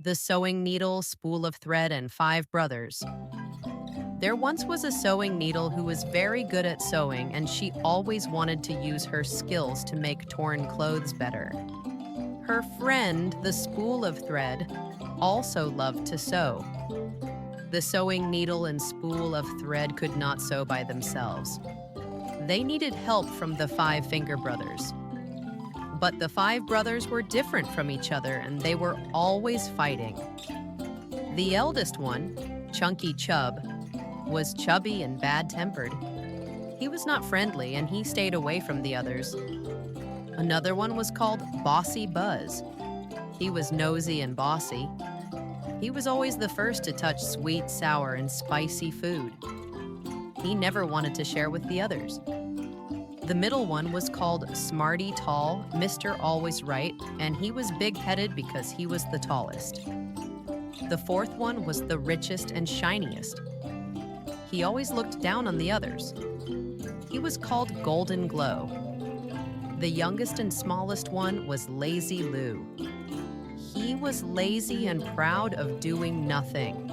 The Sewing Needle, Spool of Thread, and Five Brothers. There once was a sewing needle who was very good at sewing, and she always wanted to use her skills to make torn clothes better. Her friend, the Spool of Thread, also loved to sew. The sewing needle and spool of thread could not sew by themselves. They needed help from the Five Finger Brothers. But the five brothers were different from each other, and they were always fighting. The eldest one, Chunky Chub, was chubby and bad-tempered. He was not friendly, and he stayed away from the others. Another one was called Bossy Buzz. He was nosy and bossy. He was always the first to touch sweet, sour, and spicy food. He never wanted to share with the others. The middle one was called Smarty Tall, Mr. Always Right, and he was big-headed because he was the tallest. The fourth one was the richest and shiniest. He always looked down on the others. He was called Golden Glow. The youngest and smallest one was Lazy Lou. He was lazy and proud of doing nothing.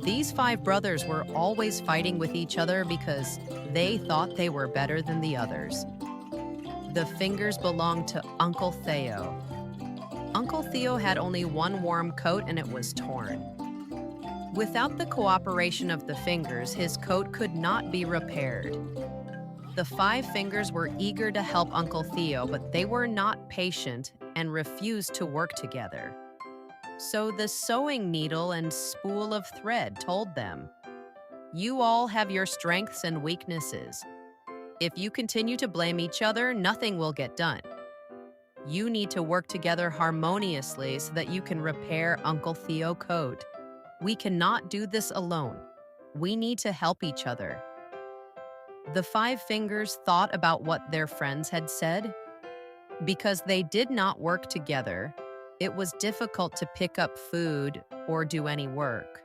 These five brothers were always fighting with each other because they thought they were better than the others. The fingers belonged to Uncle Theo. Uncle Theo had only one warm coat, and it was torn. Without the cooperation of the fingers, his coat could not be repaired. The five fingers were eager to help Uncle Theo, but they were not patient and refused to work together. So the sewing needle and spool of thread told them, "You all have your strengths and weaknesses. If you continue to blame each other, nothing will get done. You need to work together harmoniously so that you can repair Uncle Theo's coat. We cannot do this alone. We need to help each other." The five fingers thought about what their friends had said. Because they did not work together, it was difficult to pick up food or do any work.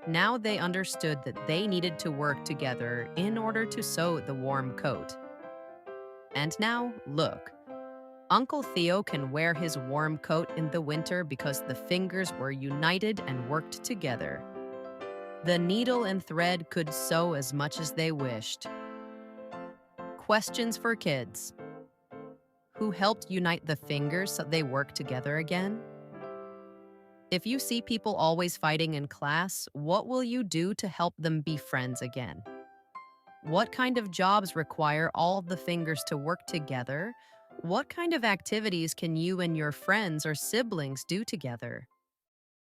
Now they understood that they needed to work together in order to sew the warm coat. And now, look. Uncle Theo can wear his warm coat in the winter because the fingers were united and worked together. The needle and thread could sew as much as they wished. Questions for kids. Who helped unite the fingers so they work together again? If you see people always fighting in class, what will you do to help them be friends again? What kind of jobs require all of the fingers to work together? What kind of activities can you and your friends or siblings do together?